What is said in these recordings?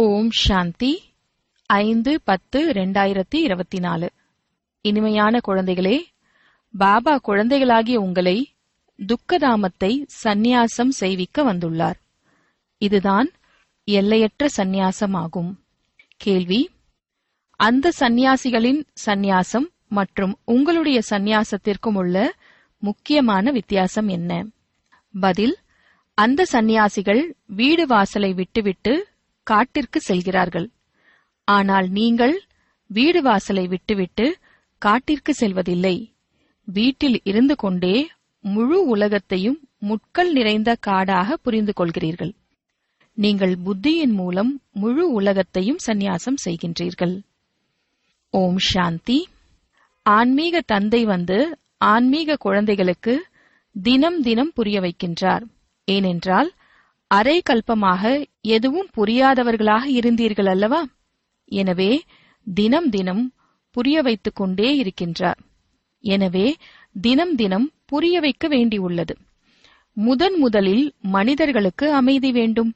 ஓம் சாந்தி 5-10-2024. இனிமையான குழந்தைகளே, பாபா குழந்தைகளாகிய உங்களை துக்கதாமத்தை சந்நியாசம் செய்விக்க வந்துள்ளார். இதுதான் எல்லையற்ற சந்நியாசமாகும். கேள்வி: அந்த சந்நியாசிகளின் சந்நியாசம் மற்றும் உங்களுடைய சந்நியாசத்திற்கும் உள்ள முக்கியமான வித்தியாசம் என்ன? பதில்: அந்த சந்நியாசிகள் வீடு வாசலை விட்டுவிட்டு காட்டிற்கு செல்கிறார்கள். ஆனால் நீங்கள் வீடு வாசலை விட்டுவிட்டு காட்டிற்கு செல்வதில்லை. வீட்டில் இருந்து கொண்டே முழு உலகத்தையும் முட்கள் நிறைந்த காடாக புரிந்து கொள்கிறீர்கள். நீங்கள் புத்தியின் மூலம் முழு உலகத்தையும் சந்நியாசம் செய்கின்றீர்கள். ஓம் சாந்தி. ஆன்மீக தந்தை வந்து ஆன்மீக குழந்தைகளுக்கு தினம் தினம் புரிய வைக்கின்றார். ஏனென்றால் அரை கல்பமாக எதுவும் புரியாதவர்களாக இருந்தீர்கள் அல்லவா? எனவே தினம் தினம் புரிய வைத்துக் கொண்டே இருக்கின்றார். எனவே தினம் தினம் புரிய வைக்க வேண்டியுள்ளது. முதலில் மனிதர்களுக்கு அமைதி வேண்டும்.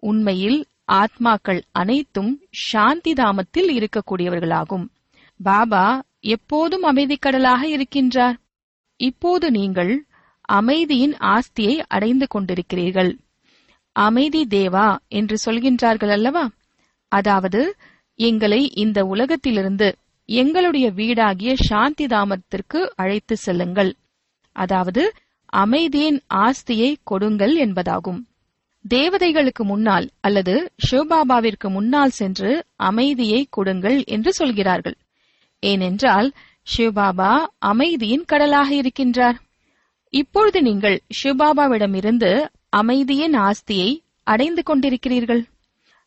உண்மையில் ஆத்மாக்கள் அனைத்தும் சாந்தி தாமத்தில் இருக்கக்கூடியவர்களாகும். பாபா எப்போதும் அமைதிக்கடலாக இருக்கின்றார். இப்போது நீங்கள் அமைதியின் ஆஸ்தியை அடைந்து கொண்டிருக்கிறீர்கள். அமைதி தேவா என்று சொல்கின்றார்கள் அல்லவா? அதாவது எங்களை இந்த உலகத்திலிருந்து எங்களுடைய வீடாகிய சாந்தி தாமத்திற்கு அழைத்து செல்லுங்கள். அதாவது அமைதியின் ஆஸ்தியை கொடுங்கள் என்பதாகும். தேவதைகளுக்கு முன்னால் அல்லது சிவபாபாவிற்கு முன்னால் சென்று அமைதியை கொடுங்கள் என்று சொல்கிறார்கள். ஏனென்றால் சிவபாபா அமைதியின் கடலாக இருக்கின்றார். இப்பொழுது நீங்கள் சிவபாபாவிடமிருந்து அமைதியின் ஆஸ்தியை அடைந்து கொண்டிருக்கிறீர்கள்.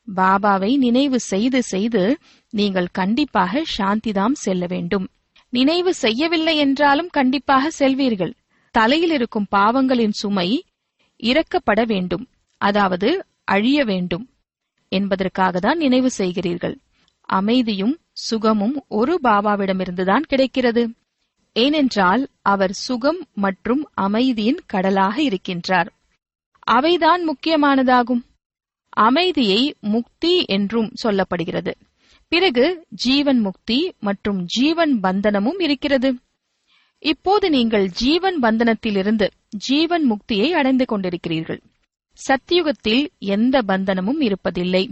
பாபாவை நினைவு செய்து செய்து நீங்கள் கண்டிப்பாக சாந்திதாம் செல்ல வேண்டும். நினைவு செய்யவில்லை என்றாலும் கண்டிப்பாக செல்வீர்கள். தலையில் இருக்கும் பாவங்களின் சுமை இறக்கப்பட வேண்டும், அதாவது அழிய வேண்டும் என்பதற்காக தான் நினைவு செய்கிறீர்கள். அமைதியும் சுகமும் ஒரு பாபாவிடமிருந்துதான் கிடைக்கிறது. ஏனென்றால் அவர் சுகம் மற்றும் அமைதியின் கடலாக இருக்கின்றார். அவைதான் முக்கியமானதாகும். அமைதியை முக்தி என்றும் சொல்லப்படுகிறது. பிறகு ஜீவன் முக்தி மற்றும் ஜீவன் பந்தனமும் இருக்கிறது. இப்போது நீங்கள் ஜீவன் பந்தனத்திலிருந்து ஜீவன் முக்தியை அடைந்து கொண்டிருக்கிறீர்கள். சத்யுகத்தில் எந்த பந்தனமும் இருப்பதில்லை.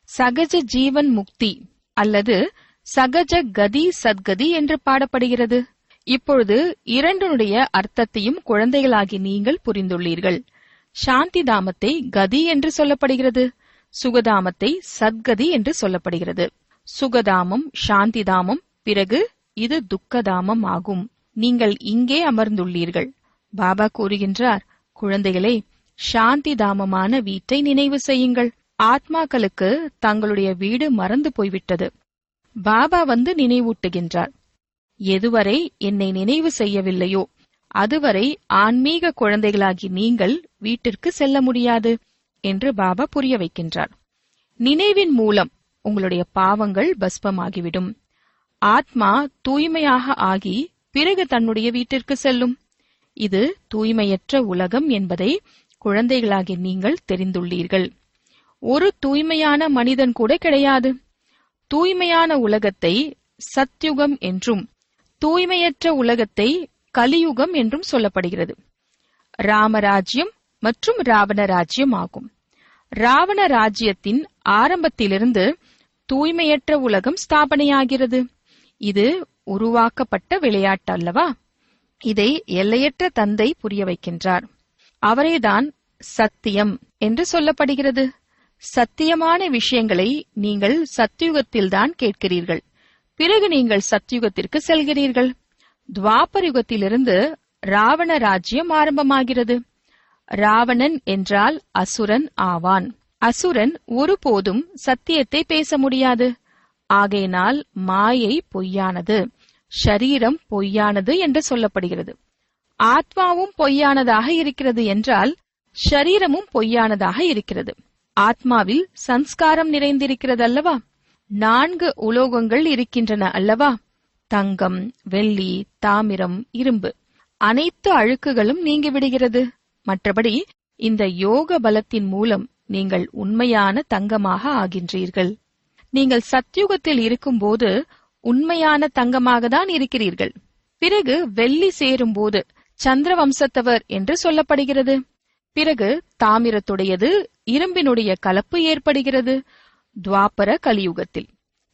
சகஜ ஜீவன் முக்தி அல்லது சகஜ கதி சத்கதி என்று பாடப்படுகிறது. இப்பொழுது இரண்டுடைய அர்த்தத்தையும் குழந்தைகளாகி நீங்கள் புரிந்துள்ளீர்கள். சாந்தி தாமத்தை கதி என்று சொல்லப்படுகிறது, சுகதாமத்தை சத்கதி என்று சொல்லப்படுகிறது. சுகதாமம் சாந்தி தாமம், பிறகு இது துக்கதாமம் ஆகும். நீங்கள் இங்கே அமர்ந்துள்ளீர்கள். பாபா கூறுகின்றார், குழந்தைகளே, சாந்தி தாமமான வீட்டை நினைவு செய்யுங்கள். ஆத்மாக்களுக்கு தங்களுடைய வீடு மறந்து போய்விட்டது. பாபா வந்து நினைவூட்டுகின்றார். எதுவரை என்னை நினைவு செய்யவில்லையோ அதுவரை ஆன்மீக குழந்தைகளாகி நீங்கள் வீட்டிற்கு செல்ல முடியாது என்று பாபா புரிய வைக்கின்றார். நினைவின் மூலம் உங்களுடைய பாவங்கள் பஸ்பமாகிவிடும். ஆத்மா தூய்மையாக ஆகி பிறகு தன்னுடைய வீட்டிற்கு செல்லும். இது தூய்மையற்ற உலகம் என்பதை குழந்தைகளாகி நீங்கள் தெரிந்துள்ளீர்கள். ஒரு தூய்மையான மனிதன் கூட கிடையாது. தூய்மையான உலகத்தை சத்யுகம் என்றும் தூய்மையற்ற உலகத்தை கலியுகம் என்றும் சொல்லப்படுகிறது. ராமராஜ்யம் மற்றும் ராவண ராஜ்யம் ஆகும். ராவண ராஜ்யத்தின் ஆரம்பத்திலிருந்து தூய்மையற்ற உலகம் ஸ்தாபனையாகிறது. இது உருவாக்கப்பட்ட விளையாட்டு அல்லவா? இதை எல்லையற்ற தந்தை புரிய வைக்கின்றார். அவரேதான் சத்தியம் என்று சொல்லப்படுகிறது. சத்தியமான விஷயங்களை நீங்கள் சத்யுகத்தில்தான் கேட்கிறீர்கள். பிறகு நீங்கள் சத்யுகத்திற்கு செல்கிறீர்கள். துவாபர யுகத்திலிருந்து ராவண ராஜ்யம் ஆரம்பமாகிறது. ராவணன் என்றால் அசுரன் ஆவான். அசுரன் ஒருபோதும் சத்தியத்தை பேச முடியாது. ஆகையினால் மாயை பொய்யானது, ஷரீரம் பொய்யானது என்று சொல்லப்படுகிறது. ஆத்மாவும் பொய்யானதாக இருக்கிறது என்றால் ஷரீரமும் பொய்யானதாக இருக்கிறது. ஆத்மாவில் சம்ஸ்காரம் நிறைந்திருக்கிறது அல்லவா? 4 உலோகங்கள் இருக்கின்றன அல்லவா? தங்கம், வெள்ளி, தாமிரம், இரும்பு. அனைத்து அழுக்குகளும் நீங்கிவிடுகிறது. மற்றபடி இந்த யோக பலத்தின் மூலம் நீங்கள் உண்மையான தங்கமாக ஆகின்றீர்கள். நீங்கள் சத்யுகத்தில் இருக்கும்போது உண்மையான தங்கமாக தான் இருக்கிறீர்கள். பிறகு வெள்ளி சேரும்போது சந்திர வம்சத்தவர் என்று சொல்லப்படுகிறது. பிறகு தாமிரத்துடையது இரும்பினுடைய கலப்பு ஏற்படுகிறது துவாபர கலியுகத்தில்.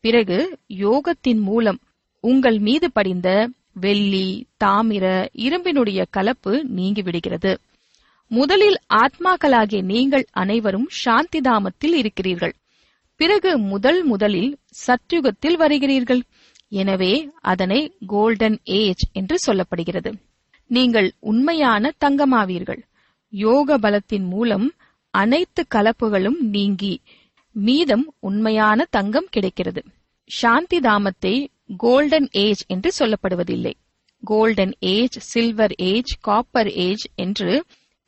பிறகு யோகத்தின் மூலம் உங்கள் மீது படிந்த வெள்ளி தாமிர இரும்பினுடைய கலப்பு நீங்கிவிடுகிறது. முதலில் ஆத்மாக்களாகிய நீங்கள் அனைவரும் சாந்தி தாமத்தில் இருக்கிறீர்கள். பிறகு முதலில் சத்யுகத்தில் வருகிறீர்கள். எனவே அதனை கோல்டன் ஏஜ் என்று சொல்லப்படுகிறது. நீங்கள் உண்மையான தங்கமாவீர்கள். யோக பலத்தின் மூலம் அனைத்து கலப்புகளும் நீங்கி மீதம் உண்மையான தங்கம் கிடைக்கிறது. சாந்தி தாமத்தை கோல்டன் ஏஜ் என்று சொல்லப்படுவதில்லை. Golden age, silver age, copper age என்று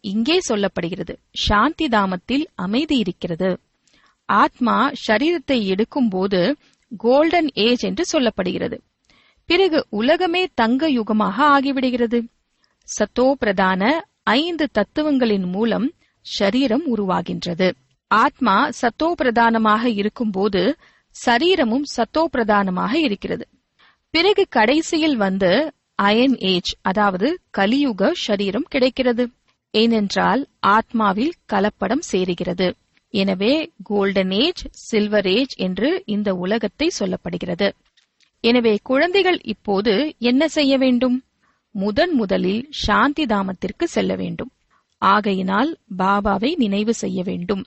இங்கே சொல்லப்படுகிறது. சாந்தி தாமத்தில் அமைதி இருக்கிறது. ஆத்மா சரீரத்தை எடுக்கும் போது கோல்டன் ஏஜ் என்று சொல்லப்படுகிறது. பிறகு உலகமே தங்க யுகமாக ஆகிவிடுகிறது. சத்தோ பிரதான 5 தத்துவங்களின் மூலம் சரீரம் உருவாகின்றது. ஆத்மா சத்தோ பிரதானமாக இருக்கும்போது சரீரமும் சத்தோ பிரதானமாக இருக்கிறது. பிறகு கடைசியில் வந்து அயன் ஏஜ், அதாவது கலியுக சரீரம் கிடைக்கிறது. ஏனென்றால் ஆத்மாவில் கலப்படம் சேருகிறது. எனவே கோல்டன் ஏஜ், சில்வர் ஏஜ் என்று இந்த உலகத்தை சொல்லப்படுகிறது. எனவே குழந்தைகள் இப்போது என்ன செய்ய வேண்டும்? முதலில் சாந்தி தாமத்திற்கு செல்ல வேண்டும். ஆகையினால் பாபாவை நினைவு செய்ய வேண்டும்.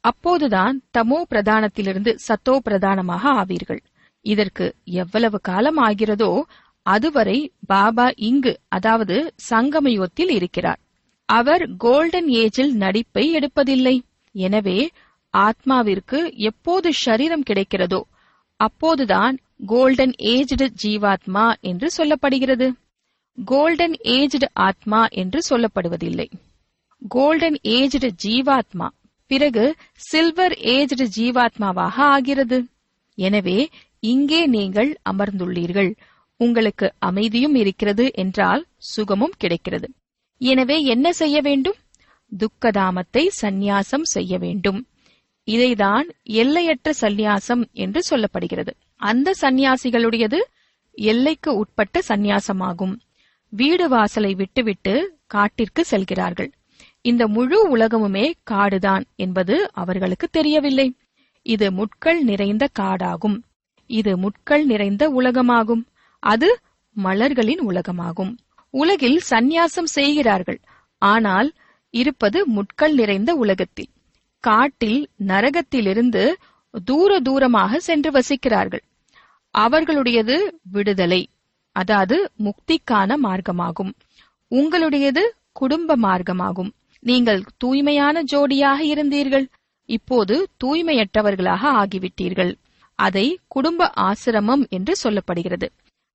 அப்போதுதான் தமோ பிரதானத்திலிருந்து சத்தோ பிரதானமாக ஆவீர்கள். இதற்கு எவ்வளவு காலம் ஆகிறதோ அதுவரை பாபா இங்கு, அதாவது சங்கமயுகத்தில் இருக்கிறார். அவர் கோல்டன் ஏஜில் நடிப்பை எடுப்பதில்லை. எனவே ஆத்மாவிற்கு எப்போது ஷரீரம் கிடைக்கிறதோ அப்போதுதான் கோல்டன் ஏஜ்டு ஜீவாத்மா என்று சொல்லப்படுகிறது. கோல்டன் ஏஜ்டு ஆத்மா என்று சொல்லப்படுவதில்லை. கோல்டன் ஏஜ்டு ஜீவாத்மா பிறகு சில்வர் ஏஜ்டு ஜீவாத்மாவாக ஆகிறது. எனவே இங்கே நீங்கள் அமர்ந்துள்ளீர்கள். உங்களுக்கு அமைதியும் இருக்கிறது என்றால் சுகமும் கிடைக்கிறது. எனவே என்ன செய்ய வேண்டும்? துக்கதாமத்தை சந்நியாசம் செய்ய வேண்டும். இதைதான் எல்லையற்ற சந்நியாசம் என்று சொல்லப்படுகிறது. அந்த சந்நியாசிகளுடையது எல்லைக்கு உட்பட்ட சந்நியாசமாகும். வீடு வாசலை விட்டுவிட்டு காட்டிற்கு செல்கிறார்கள். இந்த முழு உலகமுமே காடுதான் என்பது அவர்களுக்கு தெரியவில்லை. இது முட்கள் நிறைந்த காடாகும். இது முட்கள் நிறைந்த உலகமாகும். அது மலர்களின் உலகமாகும். உலகில் சந்நியாசம் செய்கிறார்கள். ஆனால் இருப்பது முட்கள் நிறைந்த உலகத்தில். காட்டில் நரகத்திலிருந்து தூரமாக சென்று வசிக்கிறார்கள். அவர்களுடையது விடுதலை, அதாவது முக்திக்கான மார்க்கமாகும். உங்களுடையது குடும்ப மார்க்கமாகும். நீங்கள் தூய்மையான ஜோடியாக இருந்தீர்கள். இப்போது தூய்மையற்றவர்களாக ஆகிவிட்டீர்கள். அதை குடும்ப ஆசிரமம் என்று சொல்லப்படுகிறது.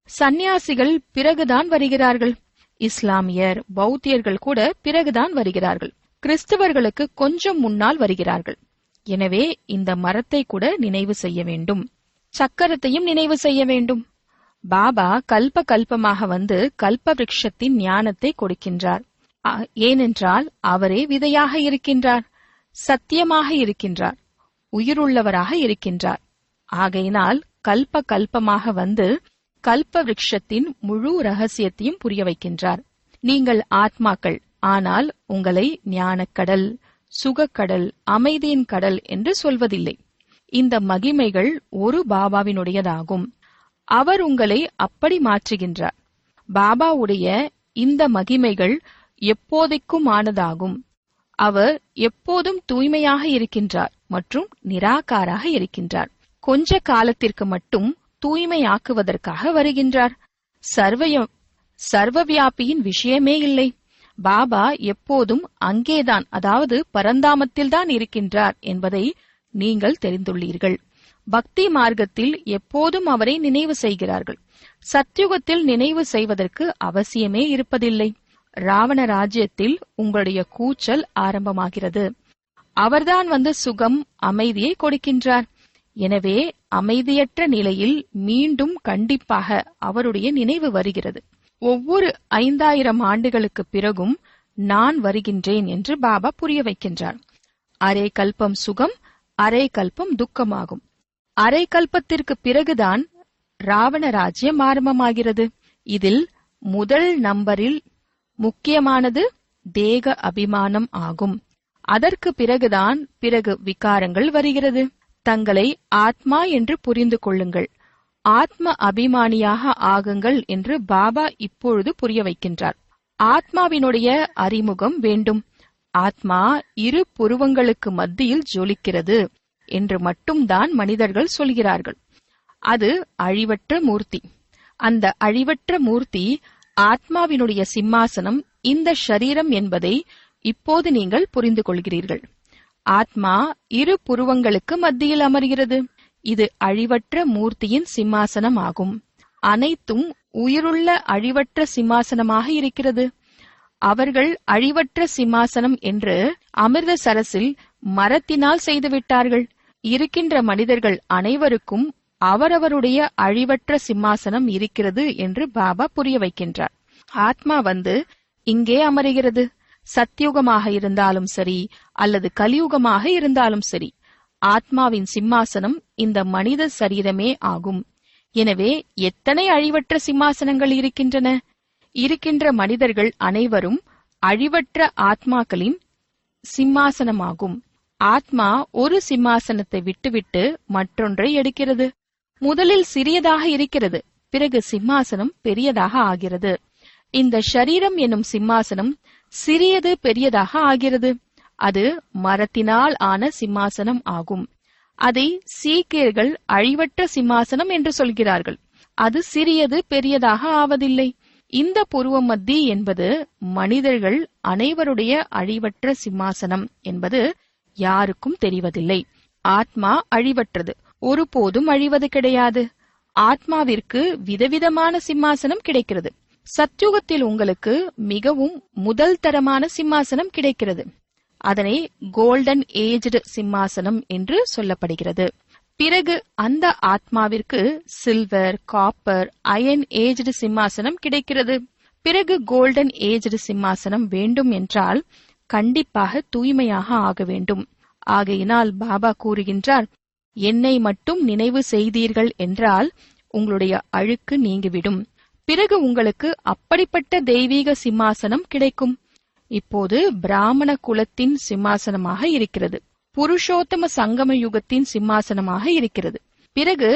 சந்நியாசிகள் பிறகுதான் வருகிறார்கள். இஸ்லாமியர், பௌத்தியர்கள் கூட பிறகுதான் வருகிறார்கள். கிறிஸ்தவர்களுக்கு கொஞ்சம் முன்னால் வருகிறார்கள். எனவே இந்த மரத்தை கூட நினைவு செய்ய வேண்டும். சக்கரத்தையும் நினைவு செய்ய வேண்டும். பாபா கல்பமாக வந்து கல்ப விருட்சத்தின் ஞானத்தை கொடுக்கின்றார். ஏனென்றால் அவரே விதையாக இருக்கின்றார், சத்தியமாக இருக்கின்றார், உயிருள்ளவராக இருக்கின்றார். ஆகையினால் கல்பமாக வந்து கல்ப விருட்சத்தின் முழு ரகசியத்தையும் புரிய வைக்கின்றார். நீங்கள் ஆத்மாக்கள், ஆனால் உங்களை ஞானக்கடல், சுகக்கடல், அமைதியின் கடல் என்று சொல்வதில்லை. இந்த மகிமைகள் ஒரு பாபாவினுடையதாகும். அவர் உங்களை அப்படி மாற்றுகின்றார். பாபாவுடைய இந்த மகிமைகள் எப்போதைக்குமானதாகும். அவர் எப்போதும் தூய்மையாக இருக்கின்றார் மற்றும் நிராகாராக இருக்கின்றார். கொஞ்ச காலத்திற்கு மட்டும் தூய்மையாக்குவதற்காக வருகின்றார். சர்வவியாபியின் விஷயமே இல்லை. பாபா எப்போதும் அங்கேதான், அதாவது பரந்தாமத்தில்தான் இருக்கின்றார் என்பதை நீங்கள் தெரிந்துள்ளீர்கள். பக்தி மார்க்கத்தில் எப்போதும் அவரை நினைவு செய்கிறார்கள். சத்யுகத்தில் நினைவு செய்வதற்கு அவசியமே இருப்பதில்லை. ராவண ராஜ்யத்தில் உங்களுடைய கூச்சல் ஆரம்பமாகிறது. அவர்தான் வந்து சுகம், அமைதியை கொடுக்கின்றார். எனவே அமைதியற்ற நிலையில் மீண்டும் கண்டிப்பாக அவருடைய நினைவு வருகிறது. ஒவ்வொரு 5000 ஆண்டுகளுக்கு பிறகும் நான் வருகின்றேன் என்று பாபா புரிய வைக்கின்றார். அரை கல்பம் சுகம், அரை கல்பம் துக்கமாகும். அரை கல்பத்திற்கு பிறகுதான் ராவண ராஜ்யம் ஆரம்பமாகிறது. இதில் முதல் நம்பரில் முக்கியமானது தேக அபிமானம் ஆகும். அதற்கு பிறகுதான் விகாரங்கள் வருகிறது. தங்களை ஆத்மா என்று புரிந்து கொள்ளுங்கள், ஆத்ம அபிமானியாக ஆகுங்கள் என்று பாபா இப்பொழுது புரிய வைக்கின்றார். ஆத்மாவினுடைய அறிமுகம் வேண்டும். ஆத்மா இரு புருவங்களுக்கு மத்தியில் ஜொலிக்கிறது என்று மட்டும்தான் மனிதர்கள் சொல்கிறார்கள். அது அழிவற்ற மூர்த்தி. அந்த அழிவற்ற மூர்த்தி ஆத்மாவினுடைய சிம்மாசனம் இந்த ஷரீரம் என்பதை இப்போது நீங்கள் புரிந்து கொள்கிறீர்கள். ஆத்மா இரு புருவங்களுக்கு மத்தியில் அமர்கிறது. இது அழிவற்ற மூர்த்தியின் சிம்மாசனம் ஆகும். அனைத்தும் உயிருள்ள அழிவற்ற சிம்மாசனமாக இருக்கிறது. அவர்கள் அழிவற்ற சிம்மாசனம் என்று அமிர்த சரசில் மரத்தினால் செய்துவிட்டார்கள். இருக்கின்ற மனிதர்கள் அனைவருக்கும் அவரவருடைய அழிவற்ற சிம்மாசனம் இருக்கிறது என்று பாபா புரிய வைக்கின்றார். ஆத்மா வந்து இங்கே அமருகிறது. சத்யுகமாக இருந்தாலும் சரி அல்லது கலியுகமாக இருந்தாலும் சரி, ஆத்மாவின் சிம்மாசனம் இந்த மனித சரீரமே ஆகும். எனவே எத்தனை அழிவற்ற சிம்மாசனங்கள் இருக்கின்றன? இருக்கின்ற மனிதர்கள் அனைவரும் அழிவற்ற ஆத்மாக்களின் சிம்மாசனமாகும். ஆத்மா ஒரு சிம்மாசனத்தை விட்டுவிட்டு மற்றொன்றை எடுக்கிறது. முதலில் சிறியதாக இருக்கிறது, பிறகு சிம்மாசனம் பெரியதாக ஆகிறது. இந்த ஷரீரம் எனும் சிம்மாசனம் சிறியது பெரியதாக ஆகிறது. அது மரத்தினால் ஆன சிம்மாசனம் ஆகும். அதை சீக்கியர்கள் அழிவற்ற சிம்மாசனம் என்று சொல்கிறார்கள். அது சிறியது பெரியதாக ஆவதில்லை. இந்த புருவ மத்தி என்பது மனிதர்கள் அனைவருடைய அழிவற்ற சிம்மாசனம் என்பது யாருக்கும் தெரிவதில்லை. ஆத்மா அழிவற்றது, ஒருபோதும் அழிவது கிடையாது. ஆத்மாவிற்கு விதவிதமான சிம்மாசனம் கிடைக்கிறது. சத்யுகத்தில் உங்களுக்கு மிகவும் முதல் தரமான சிம்மாசனம் கிடைக்கிறது. அதனை கோல்டன் ஏஜ்டு சிம்மாசனம் என்று சொல்லப்படுகிறது. பிறகு அந்த ஆத்மாவிற்கு சில்வர், காப்பர், அயன் ஏஜ்டு சிம்மாசனம் கிடைக்கிறது. பிறகு கோல்டன் ஏஜ்டு சிம்மாசனம் வேண்டும் என்றால் கண்டிப்பாக தூய்மையாக ஆக வேண்டும். ஆகையினால் பாபா கூறுகின்றார், என்னை மட்டும் நினைவு செய்தீர்கள் என்றால் உங்களுடைய அழுக்கு நீங்கிவிடும். பிறகு உங்களுக்கு அப்படிப்பட்ட தெய்வீக சிம்மாசனம் கிடைக்கும். இப்போது பிராமண குலத்தின் சிம்மாசனமாக இருக்கிறது. புருஷோத்தம சங்கம யுகத்தின் சிம்மாசனமாக இருக்கிறது. பிறகு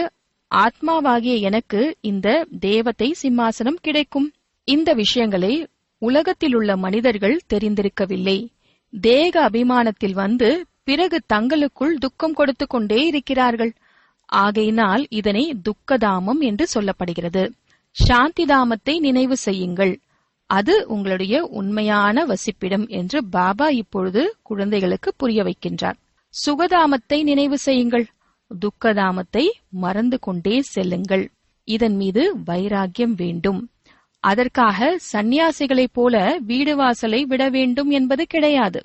ஆத்மாவாகிய எனக்கு இந்த தேவதை சிம்மாசனம் கிடைக்கும். இந்த விஷயங்களை உலகத்திலுள்ள மனிதர்கள் தெரிந்திருக்கவில்லை. தேக அபிமானத்தில் வந்து பிறகு தங்களுக்குள் துக்கம் கொடுத்து கொண்டே இருக்கிறார்கள். ஆகையினால் இதனை துக்கதாமம் என்று சொல்லப்படுகிறது. சாந்திதாமத்தை நினைவு செய்யுங்கள், அது உங்களுடைய உண்மையான வசிப்பிடம் என்று பாபா இப்பொழுது குழந்தைகளுக்கு புரிய வைக்கின்றார். சுகதாமத்தை நினைவு செய்யுங்கள், துக்கதாமத்தை மறந்து கொண்டே செல்லுங்கள். இதன் மீது வைராகியம் வேண்டும். அதற்காக சந்நியாசிகளைப் போல வீடு வாசலை விட வேண்டும் என்பது கிடையாது.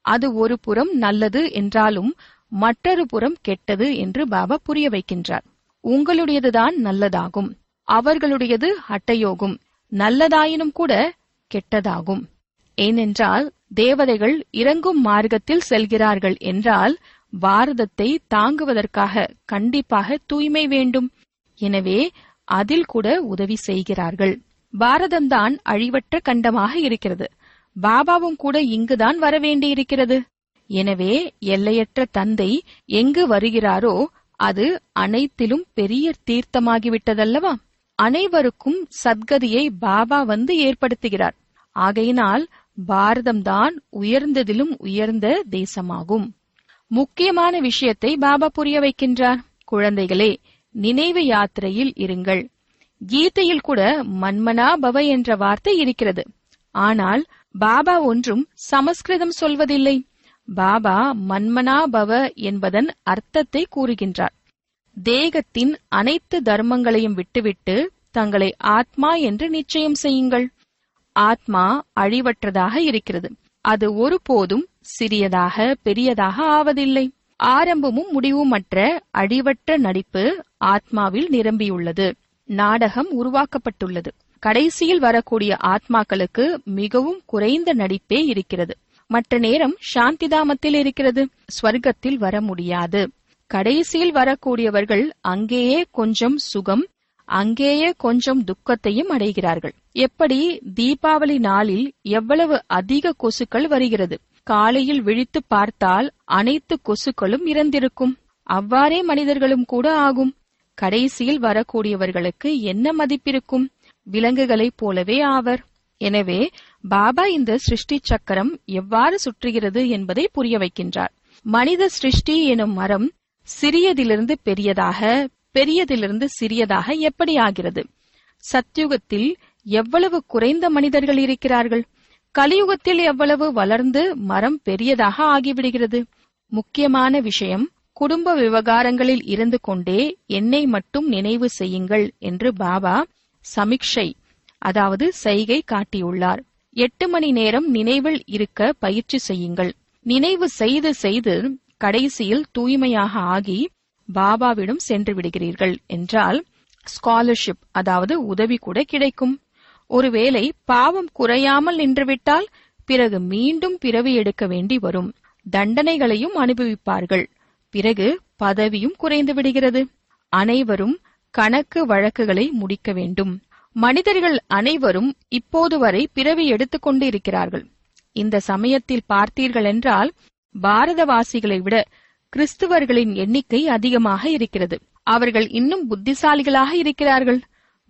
அது ஒரு புறம் நல்லது என்றாலும் மற்றொரு புறம் கெட்டது என்று பாபா புரிய வைக்கின்றார். உங்களுடையதுதான் நல்லதாகும், அவர்களுடையது ஹட்டயோகம், நல்லதாயினும் கூட கெட்டதாகும். ஏனென்றால் தேவதைகள் இறங்கும் மார்க்கத்தில் செல்கிறார்கள் என்றால் பாரதத்தை தாங்குவதற்காக கண்டிப்பாக தூய்மை வேண்டும். எனவே அதில் கூட உதவி செய்கிறார்கள். பாரதம்தான் அழிவற்ற கண்டமாக இருக்கிறது. பாபாவும் கூட இங்குதான் வரவேண்டியிருக்கிறது. எனவே எல்லையற்ற தந்தை எங்கு வருகிறாரோ அது அனைத்திலும் பெரிய தீர்த்தமாகிவிட்டதல்லவா? அனைவருக்கும் சத்கதியை பாபா வந்து ஏற்படுத்துகிறார். ஆகையினால் பாரதம்தான் உயர்ந்ததிலும் உயர்ந்த தேசமாகும். முக்கியமான விஷயத்தை பாபா புரிய வைக்கின்றார். குழந்தைகளே, நினைவு யாத்திரையில் இருங்கள். கீதையில் கூட மன்மனா பவ என்ற வார்த்தை இருக்கிறது. ஆனால் பாபா ஒன்றும் சமஸ்கிருதம் சொல்வதில்லை. பாபா மன்மனா பவ என்பதன் அர்த்தத்தை கூறுகின்றார். தேகத்தின் அனைத்து தர்மங்களையும் விட்டுவிட்டு தங்களை ஆத்மா என்று நிச்சயம் செய்யுங்கள். ஆத்மா அழிவற்றதாக இருக்கிறது. அது ஒருபோதும் சிறியதாக பெரியதாக ஆவதில்லை. ஆரம்பமும் முடிவுமற்ற அழிவற்ற நடிப்பு ஆத்மாவில் நிரம்பியுள்ளது. நாடகம் உருவாக்கப்பட்டுள்ளது. கடைசியில் வரக்கூடிய ஆத்மாக்களுக்கு மிகவும் குறைந்த நடிப்பே இருக்கிறது. மற்ற நேரம் சாந்திதாமத்தில் இருக்கிறது. ஸ்வர்க்கத்தில் வர முடியாது. கடைசியில் வரக்கூடியவர்கள் அங்கேயே கொஞ்சம் சுகம், அங்கேயே கொஞ்சம் துக்கத்தையும் அடைகிறார்கள். எப்படி தீபாவளி நாளில் எவ்வளவு அதிக கொசுக்கள் வருகிறது. காலையில் விழித்து பார்த்தால் அனைத்து கொசுக்களும் இறந்திருக்கும். அவ்வாறே மனிதர்களும் கூட ஆகும். கடைசியில் வரக்கூடியவர்களுக்கு என்ன மதிப்பிருக்கும்? விலங்குகளைப் போலவே ஆவர். எனவே பாபா இந்த சிருஷ்டி சக்கரம் எவ்வாறு சுற்றுகிறது என்பதை புரிய வைக்கின்றார். மனித சிருஷ்டி எனும் மரம் சிறியதிலிருந்து பெரியதாக, பெரியதிலிருந்து சிறியதாக எப்படி ஆகிறது? சத்யுகத்தில் எவ்வளவு குறைந்த மனிதர்கள் இருக்கிறார்கள். கலியுகத்தில் எவ்வளவு வளர்ந்து மரம் பெரியதாக ஆகிவிடுகிறது. முக்கியமான விஷயம், குடும்ப விவகாரங்களில் இருந்து கொண்டே என்னை மட்டும் நினைவு செய்யுங்கள் என்று பாபா சமிக்ஷை, அதாவது செய்கை காட்டியுள்ளார். 8 மணி நேரம் நினைவில் இருக்க பயிற்சி செய்யுங்கள். நினைவு செய்து செய்து கடைசியில் தூய்மையாக ஆகி பாபாவிடம் சென்று விடுகிறீர்கள் என்றால் ஸ்காலர்ஷிப், அதாவது உதவி கூட கிடைக்கும். ஒருவேளை பாவம் குறையாமல் நின்றுவிட்டால் பிறகு மீண்டும் பிறவி எடுக்க வேண்டி வரும். தண்டனைகளையும் அனுபவிப்பார்கள். பிறகு பதவியும் குறைந்து விடுகிறது. அனைவரும் கணக்கு வழக்குகளை முடிக்க வேண்டும். மனிதர்கள் அனைவரும் இப்போது வரை பிறவி எடுத்துக்கொண்டு இருக்கிறார்கள். இந்த சமயத்தில் பார்த்தீர்கள் என்றால் பாரதவாசிகளை விட கிறிஸ்துவர்களின் எண்ணிக்கை அதிகமாக இருக்கிறது. அவர்கள் இன்னும் புத்திசாலிகளாக இருக்கிறார்கள்.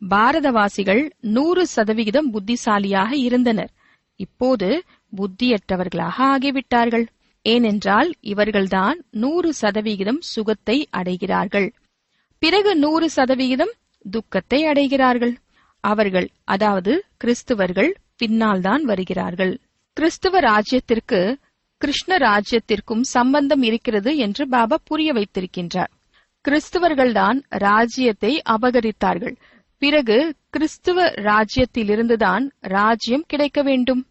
பாரதவாசிகள் 100% புத்திசாலியாக இருந்தனர். இப்போது புத்தியற்றவர்களாக ஆகிவிட்டார்கள். ஏனென்றால் இவர்கள்தான் 100% சுகத்தை அடைகிறார்கள். பிறகு 100% துக்கத்தை அடைகிறார்கள். அவர்கள், அதாவது கிறிஸ்துவர்கள், பின்னால்தான் வருகிறார்கள். கிறிஸ்துவ ராஜ்யத்திற்கு கிருஷ்ண ராஜ்யத்திற்கும் சம்பந்தம் இருக்கிறது என்று பாபா புரிய வைத்திருக்கின்றார். கிறிஸ்துவர்கள்தான் ராஜ்யத்தை அபகரித்தார்கள். பிறகு கிறிஸ்துவ ராஜ்யத்திலிருந்துதான் ராஜ்யம் கிடைக்க வேண்டும்.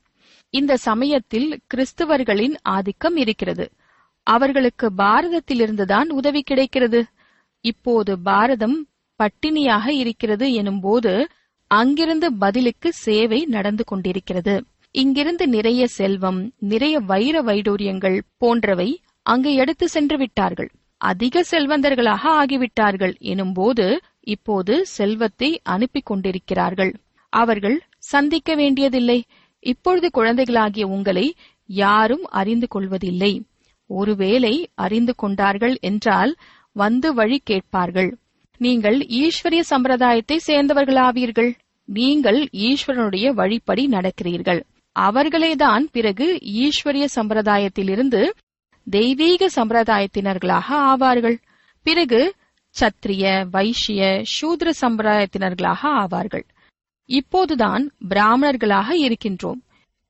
இந்த சமயத்தில் கிறிஸ்துவர்களின் ஆதிக்கம் இருக்கிறது. அவர்களுக்கு பாரதத்திலிருந்துதான் உதவி கிடைக்கிறது. இப்போது பாரதம் பட்டினியாக இருக்கிறது எனும்போது அங்கிருந்து பதிலுக்கு சேவை நடந்து கொண்டிருக்கிறது. இங்கிருந்து நிறைய செல்வம், நிறைய வைர வைடூரியங்கள் போன்றவை அங்கு எடுத்து சென்று விட்டார்கள். அதிக செல்வந்தர்களாக ஆகிவிட்டார்கள் எனும்போது இப்போது செல்வத்தை அனுப்பி கொண்டிருக்கிறார்கள். அவர்கள் சந்திக்க வேண்டியதில்லை. இப்பொழுது குழந்தைகளாகிய உங்களை யாரும் அறிந்து கொள்வதில்லை. ஒருவேளை அறிந்து கொண்டார்கள் என்றால் வந்து வழி கேட்பார்கள். நீங்கள் ஈஸ்வரிய சம்பிரதாயத்தை சேர்ந்தவர்களாவீர்கள். நீங்கள் ஈஸ்வரனுடைய வழிப்படி நடக்கிறீர்கள். அவர்களேதான் பிறகு ஈஸ்வரிய சம்பிரதாயத்திலிருந்து தெய்வீக சம்பிரதாயத்தினர்களாக ஆவார்கள். பிறகு சத்திரிய, வைஷ்ய, சூத்ர சம்பிரதாயத்தினர்களாக ஆவார்கள். இப்போதுதான் பிராமணர்களாக இருக்கின்றோம்.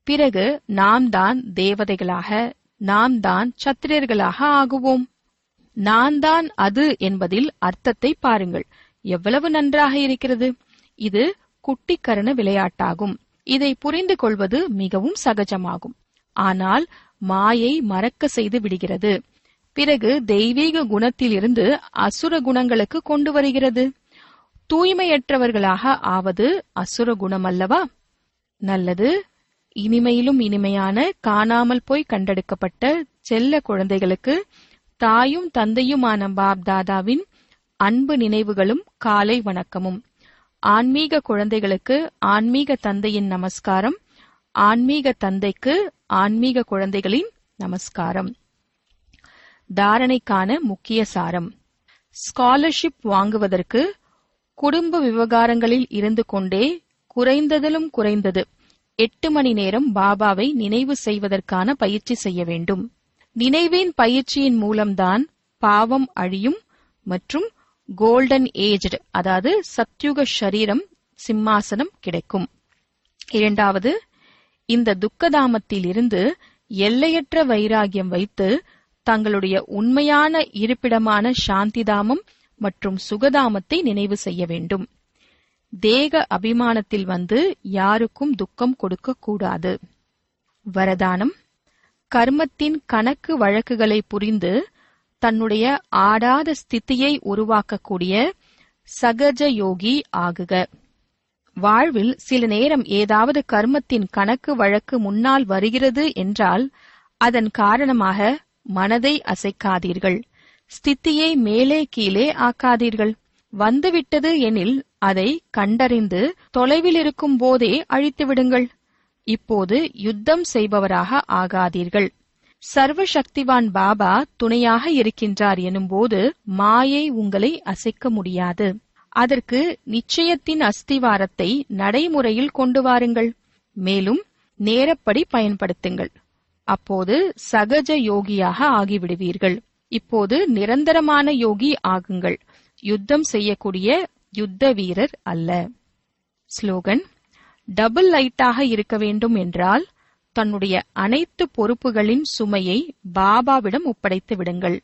பிறகு நாம் தான் தேவதைகளாக, நாம் தான் சத்திரியர்களாக ஆகுவோம். நான் தான் அது என்பதில் அர்த்தத்தை பாருங்கள். எவ்வளவு நன்றாக இருக்கிறது. இது குட்டிக்கரண விளையாட்டாகும். இதை புரிந்து கொள்வது மிகவும் சகஜமாகும். ஆனால் மாயை மறக்க செய்து விடுகிறது. பிறகு தெய்வீக குணத்திலிருந்து அசுர குணங்களுக்கு கொண்டு வருகிறது. தூய்மையற்றவர்களாக ஆவது அசுர குணம் அல்லவா? நல்லது. இனிமையிலும் இனிமையான காணாமல் போய் கண்டெடுக்கப்பட்ட செல்ல குழந்தைகளுக்கு தாயும் தந்தையுமான பாப் தாதாவின் அன்பு நினைவுகளும் காலை வணக்கமும். ஆன்மீக குழந்தைகளுக்கு ஆன்மீக தந்தையின் நமஸ்காரம். ஆன்மீக தந்தைக்கு ஆன்மீக குழந்தைகளின் நமஸ்காரம். தாரணைக்கான முக்கிய சாரம். ஸ்காலர்ஷிப் வாங்குவதற்கு குடும்ப விவகாரங்களில் இருந்து கொண்டே குறைந்ததிலும் குறைந்தது 8 மணி நேரம் பாபாவை நினைவு செய்வதற்கான பயிற்சி செய்ய வேண்டும். நினைவின் பயிற்சியின் மூலம்தான் பாவம் அழியும் மற்றும் கோல்டன் ஏஜ்டு, அதாவது சத்யுக ஷரீரம், சிம்மாசனம் கிடைக்கும். இரண்டாவது, இந்த துக்கதாமத்தில் இருந்து எல்லையற்ற வைராகியம் வைத்து தங்களுடைய உண்மையான இருப்பிடமான சாந்திதாமம் மற்றும் சுகதாமத்தை நினைவு செய்ய வேண்டும். தேக அபிமானத்தில் வந்து யாருக்கும் துக்கம் கொடுக்க கூடாது. வரதானம்: கர்மத்தின் கணக்கு வழக்குகளை புரிந்து தன்னுடைய ஆடாத ஸ்திதியை உருவாக்கக்கூடிய சகஜ யோகி ஆகுக. வாழ்வில் சில நேரம் ஏதாவது கர்மத்தின் கணக்கு வழக்கு முன்னால் வருகிறது என்றால் அதன் காரணமாக மனதை அசைக்காதீர்கள். ஸ்திதியை மேலே கீழே ஆக்காதீர்கள். வந்துவிட்டது எனில் அதை கண்டறிந்து தொலைவில் இருக்கும் போதே அழித்துவிடுங்கள். இப்போது யுத்தம் செய்பவராக ஆகாதீர்கள். சர்வ சக்திவான் பாபா துணையாக இருக்கின்றார் எனும்போது மாயை உங்களை அசைக்க முடியாது. அதற்கு நிச்சயத்தின் அஸ்திவாரத்தை நடைமுறையில் கொண்டு வாருங்கள். மேலும் நேரப்படி பயன்படுத்துங்கள். அப்போது சகஜ யோகியாக ஆகிவிடுவீர்கள். இப்போது நிரந்தரமான யோகி ஆகுங்கள். யுத்தம் செய்யக்கூடிய யுத்த வீரர் அல்ல. ஸ்லோகன்: டபுள் லைட்டாக இருக்க வேண்டும் என்றால் தன்னுடைய அனைத்து பொறுப்புகளின் சுமையை பாபாவிடம் ஒப்படைத்து விடுங்கள்.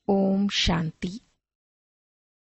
ஓம் சாந்தி.